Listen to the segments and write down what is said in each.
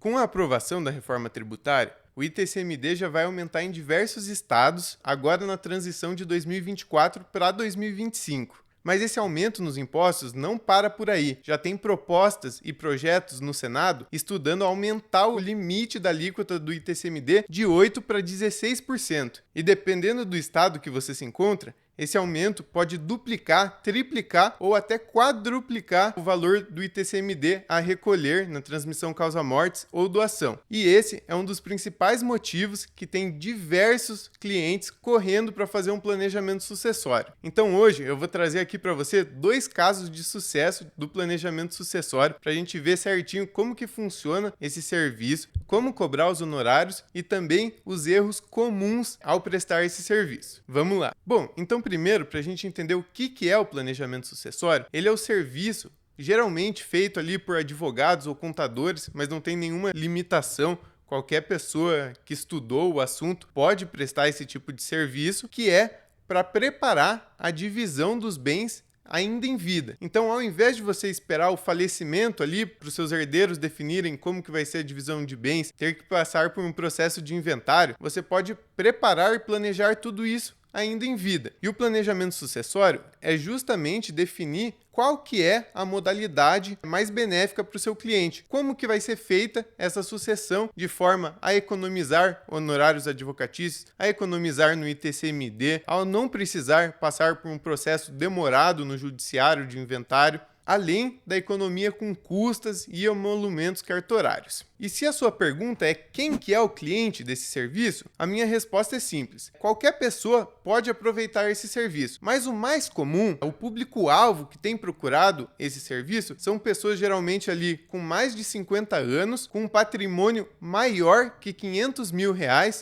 Com a aprovação da reforma tributária, o ITCMD já vai aumentar em diversos estados, agora na transição de 2024 para 2025. Mas esse aumento nos impostos não para por aí. Já tem propostas e projetos no Senado estudando aumentar o limite da alíquota do ITCMD de 8% para 16%. E dependendo do estado que você se encontra, esse aumento pode duplicar, triplicar ou até quadruplicar o valor do ITCMD a recolher na transmissão causa-mortes ou doação. E esse é um dos principais motivos que tem diversos clientes correndo para fazer um planejamento sucessório. Então hoje eu vou trazer aqui para você 2 casos de sucesso do planejamento sucessório para a gente ver certinho como que funciona esse serviço, como cobrar os honorários e também os erros comuns ao prestar esse serviço. Vamos lá. Bom, então primeiro, para a gente entender o que é o planejamento sucessório, ele é o serviço geralmente feito ali por advogados ou contadores, mas não tem nenhuma limitação. Qualquer pessoa que estudou o assunto pode prestar esse tipo de serviço, que é para preparar a divisão dos bens ainda em vida. Então, ao invés de você esperar o falecimento ali para os seus herdeiros definirem como que vai ser a divisão de bens, ter que passar por um processo de inventário, você pode preparar e planejar tudo isso ainda em vida. E o planejamento sucessório é justamente definir qual que é a modalidade mais benéfica para o seu cliente. Como que vai ser feita essa sucessão de forma a economizar honorários advocatícios, a economizar no ITCMD, ao não precisar passar por um processo demorado no judiciário de inventário, além da economia com custas e emolumentos cartorários. E se a sua pergunta é quem que é o cliente desse serviço, a minha resposta é simples. Qualquer pessoa pode aproveitar esse serviço, mas o mais comum, o público-alvo que tem procurado esse serviço, são pessoas geralmente ali com mais de 50 anos, com um patrimônio maior que R$500 mil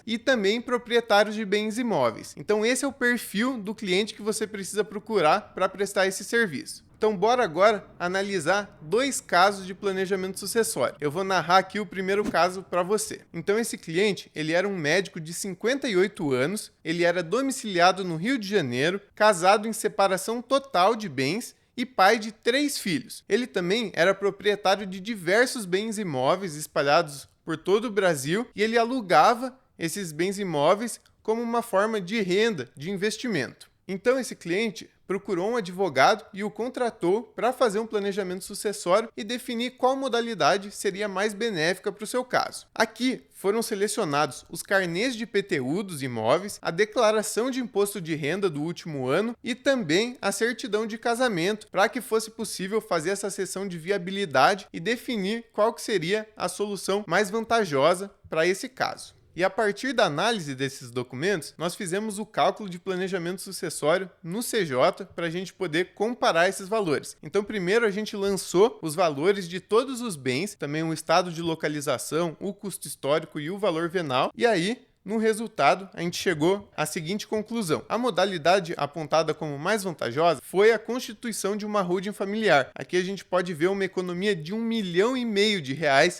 e também proprietários de bens imóveis. Então esse é o perfil do cliente que você precisa procurar para prestar esse serviço. Então, bora agora analisar 2 casos de planejamento sucessório. Eu vou narrar aqui o primeiro caso para você. Então, esse cliente, ele era um médico de 58 anos, ele era domiciliado no Rio de Janeiro, casado em separação total de bens e pai de 3 filhos. Ele também era proprietário de diversos bens imóveis espalhados por todo o Brasil e ele alugava esses bens imóveis como uma forma de renda, de investimento. Então, esse cliente procurou um advogado e o contratou para fazer um planejamento sucessório e definir qual modalidade seria mais benéfica para o seu caso. Aqui foram selecionados os carnês de IPTU dos imóveis, a declaração de imposto de renda do último ano e também a certidão de casamento, para que fosse possível fazer essa sessão de viabilidade e definir qual que seria a solução mais vantajosa para esse caso. E a partir da análise desses documentos, nós fizemos o cálculo de planejamento sucessório no CJ para a gente poder comparar esses valores. Então, primeiro a gente lançou os valores de todos os bens, também o estado de localização, o custo histórico e o valor venal, e aí no resultado, a gente chegou à seguinte conclusão. A modalidade apontada como mais vantajosa foi a constituição de uma holding familiar. Aqui a gente pode ver uma economia de R$1,5 milhão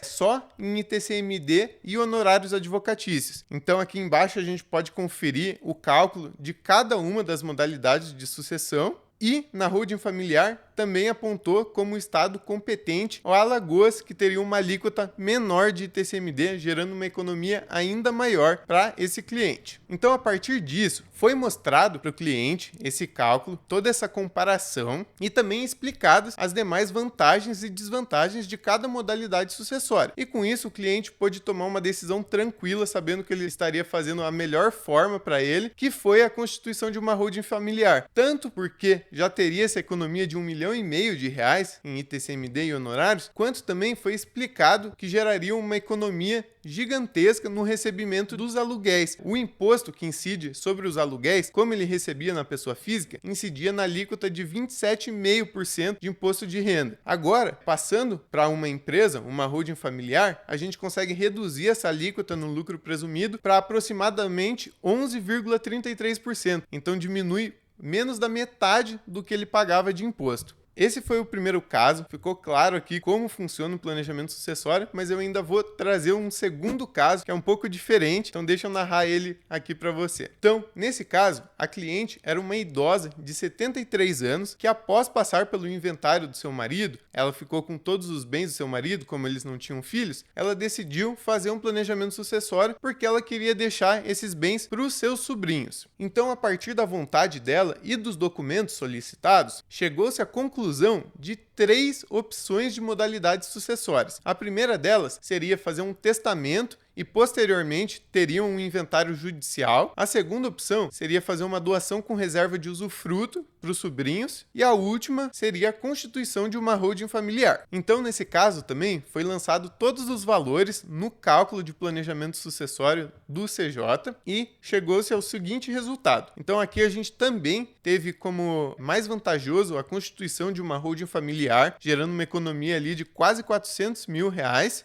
só em ITCMD e honorários advocatícios. Então aqui embaixo a gente pode conferir o cálculo de cada uma das modalidades de sucessão. E na holding familiar também apontou como estado competente o Alagoas, que teria uma alíquota menor de ITCMD, gerando uma economia ainda maior para esse cliente. Então, a partir disso, foi mostrado para o cliente esse cálculo, toda essa comparação e também explicadas as demais vantagens e desvantagens de cada modalidade sucessória. E com isso, o cliente pôde tomar uma decisão tranquila, sabendo que ele estaria fazendo a melhor forma para ele, que foi a constituição de uma holding familiar. Tanto porque já teria essa economia de R$1,5 milhão em ITCMD e honorários, quanto também foi explicado que geraria uma economia gigantesca no recebimento dos aluguéis. O imposto que incide sobre os aluguéis, como ele recebia na pessoa física, incidia na alíquota de 27,5% de imposto de renda. Agora, passando para uma empresa, uma holding familiar, a gente consegue reduzir essa alíquota no lucro presumido para aproximadamente 11,33%. Então diminui menos da metade do que ele pagava de imposto. Esse foi o primeiro caso, ficou claro aqui como funciona o planejamento sucessório, mas eu ainda vou trazer um segundo caso que é um pouco diferente, então deixa eu narrar ele aqui para você. Então, nesse caso, a cliente era uma idosa de 73 anos que após passar pelo inventário do seu marido, ela ficou com todos os bens do seu marido, como eles não tinham filhos, ela decidiu fazer um planejamento sucessório porque ela queria deixar esses bens para os seus sobrinhos. Então, a partir da vontade dela e dos documentos solicitados, chegou-se à conclusão de 3 opções de modalidades sucessórias. A primeira delas seria fazer um testamento e posteriormente teriam um inventário judicial. A segunda opção seria fazer uma doação com reserva de usufruto para os sobrinhos e a última seria a constituição de uma holding familiar. Então, nesse caso também foi lançado todos os valores no cálculo de planejamento sucessório do CJ e chegou-se ao seguinte resultado. Então, aqui a gente também teve como mais vantajoso a constituição de uma holding familiar, gerando uma economia ali de quase R$400 mil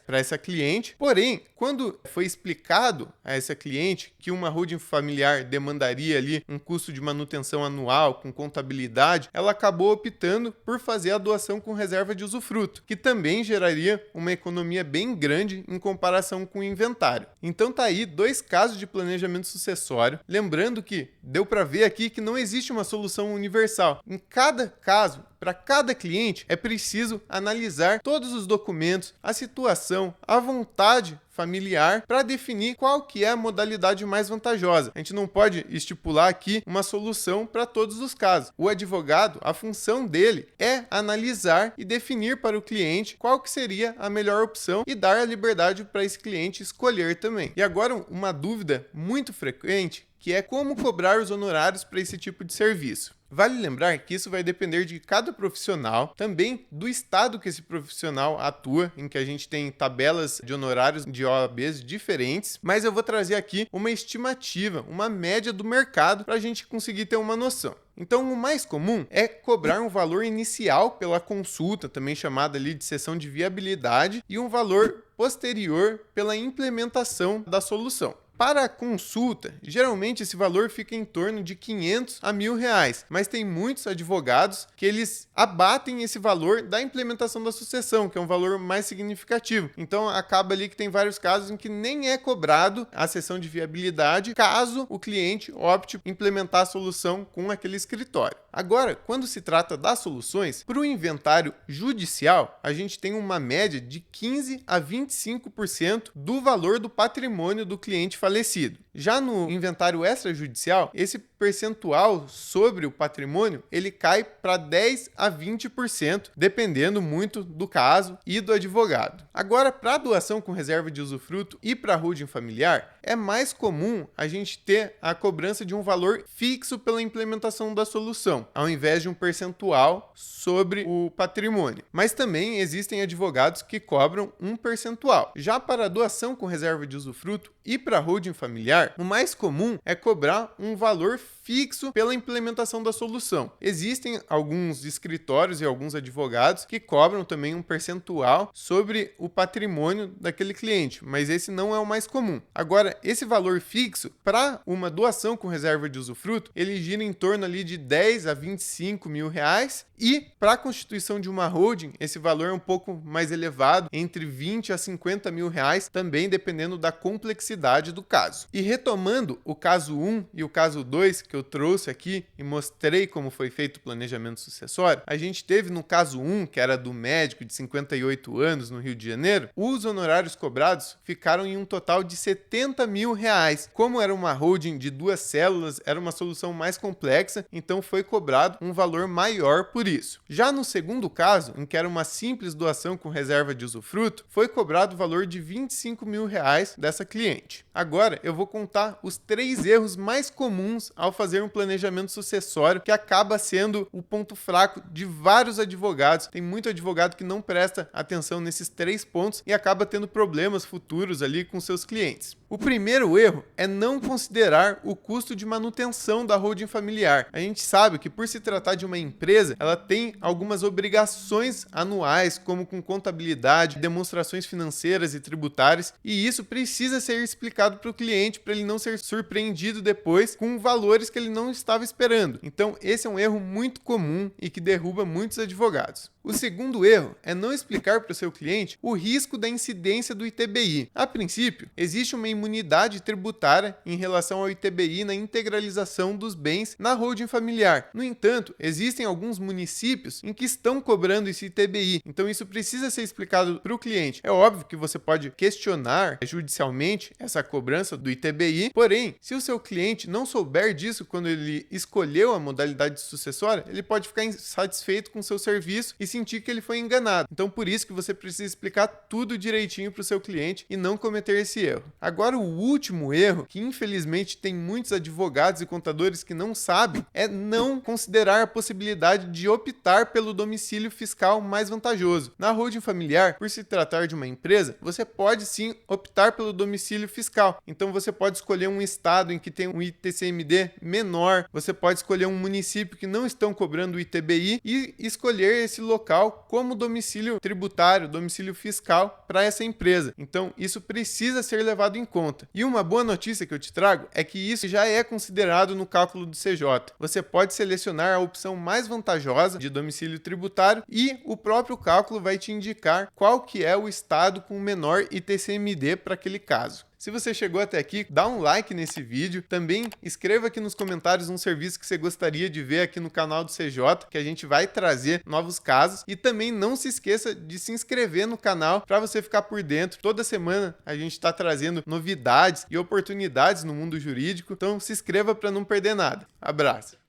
para essa cliente. Porém, quando foi explicado a essa cliente que uma holding familiar demandaria ali um custo de manutenção anual com contabilidade, ela acabou optando por fazer a doação com reserva de usufruto, que também geraria uma economia bem grande em comparação com o inventário. Então tá aí 2 casos de planejamento sucessório, lembrando que deu para ver aqui que não existe uma solução universal. Em cada caso, para cada cliente, é preciso analisar todos os documentos, a situação, a vontade familiar para definir qual que é a modalidade mais vantajosa. A gente não pode estipular aqui uma solução para todos os casos. O advogado, a função dele é analisar e definir para o cliente qual que seria a melhor opção e dar a liberdade para esse cliente escolher também. E agora uma dúvida muito frequente, que é como cobrar os honorários para esse tipo de serviço. Vale lembrar que isso vai depender de cada profissional, também do estado que esse profissional atua, em que a gente tem tabelas de honorários de OABs diferentes, mas eu vou trazer aqui uma estimativa, uma média do mercado para a gente conseguir ter uma noção. Então, o mais comum é cobrar um valor inicial pela consulta, também chamada ali de sessão de viabilidade, e um valor posterior pela implementação da solução. Para a consulta, geralmente esse valor fica em torno de R$500 a R$1.000, mas tem muitos advogados que eles abatem esse valor da implementação da sucessão, que é um valor mais significativo. Então acaba ali que tem vários casos em que nem é cobrado a sessão de viabilidade, caso o cliente opte implementar a solução com aquele escritório. Agora, quando se trata das soluções, para o inventário judicial, a gente tem uma média de 15% a 25% do valor do patrimônio do cliente falecido. Já no inventário extrajudicial, esse percentual sobre o patrimônio, ele cai para 10% a 20%, dependendo muito do caso e do advogado. Agora, para a doação com reserva de usufruto e para a holding familiar, é mais comum a gente ter a cobrança de um valor fixo pela implementação da solução, ao invés de um percentual sobre o patrimônio. Mas também existem advogados que cobram um percentual. Já para a doação com reserva de usufruto e para a holding familiar, o mais comum é cobrar um valor fixo pela implementação da solução. Existem alguns escritórios e alguns advogados que cobram também um percentual sobre o patrimônio daquele cliente, mas esse não é o mais comum. Agora, esse valor fixo para uma doação com reserva de usufruto, ele gira em torno ali de 10 a 25 mil reais, e para a constituição de uma holding, esse valor é um pouco mais elevado, entre 20 a 50 mil reais, também dependendo da complexidade do caso. E retomando o caso 1 e o caso 2 que eu trouxe aqui e mostrei como foi feito o planejamento sucessório, a gente teve no caso 1, que era do médico de 58 anos no Rio de Janeiro, os honorários cobrados ficaram em um total de 70 mil reais. Como era uma holding de 2 células, era uma solução mais complexa, então foi cobrado um valor maior por isso. Já no segundo caso, em que era uma simples doação com reserva de usufruto, foi cobrado o valor de 25 mil reais dessa cliente. Agora eu vou contar os 3 erros mais comuns ao fazer um planejamento sucessório, que acaba sendo o ponto fraco de vários advogados. Tem muito advogado que não presta atenção nesses 3 pontos e acaba tendo problemas futuros ali com seus clientes. O primeiro erro é não considerar o custo de manutenção da holding familiar. A gente sabe que por se tratar de uma empresa, ela tem algumas obrigações anuais, como com contabilidade, demonstrações financeiras e tributárias, e isso precisa ser explicado para o cliente para ele não ser surpreendido depois com valores que ele não estava esperando. Então, esse é um erro muito comum e que derruba muitos advogados. O segundo erro é não explicar para o seu cliente o risco da incidência do ITBI. A princípio, existe uma imunidade tributária em relação ao ITBI na integralização dos bens na holding familiar. No entanto, existem alguns municípios em que estão cobrando esse ITBI, então isso precisa ser explicado para o cliente. É óbvio que você pode questionar judicialmente essa cobrança do ITBI, porém, se o seu cliente não souber disso quando ele escolheu a modalidade sucessória, ele pode ficar insatisfeito com o seu serviço e sentir que ele foi enganado. Então, por isso que você precisa explicar tudo direitinho para o seu cliente e não cometer esse erro. Agora, o último erro, que infelizmente tem muitos advogados e contadores que não sabem, é não considerar a possibilidade de optar pelo domicílio fiscal mais vantajoso. Na holding familiar, por se tratar de uma empresa, você pode sim optar pelo domicílio fiscal. Então, você pode escolher um estado em que tem um ITCMD menor, você pode escolher um município que não estão cobrando o ITBI e escolher esse local como domicílio tributário, domicílio fiscal para essa empresa. Então, isso precisa ser levado em conta. E uma boa notícia que eu te trago é que isso já é considerado no cálculo do CJ. Você pode selecionar a opção mais vantajosa de domicílio tributário e o próprio cálculo vai te indicar qual que é o estado com o menor ITCMD para aquele caso. Se você chegou até aqui, dá um like nesse vídeo. Também escreva aqui nos comentários um serviço que você gostaria de ver aqui no canal do CJ, que a gente vai trazer novos casos. E também não se esqueça de se inscrever no canal para você ficar por dentro. Toda semana a gente está trazendo novidades e oportunidades no mundo jurídico. Então se inscreva para não perder nada. Abraço!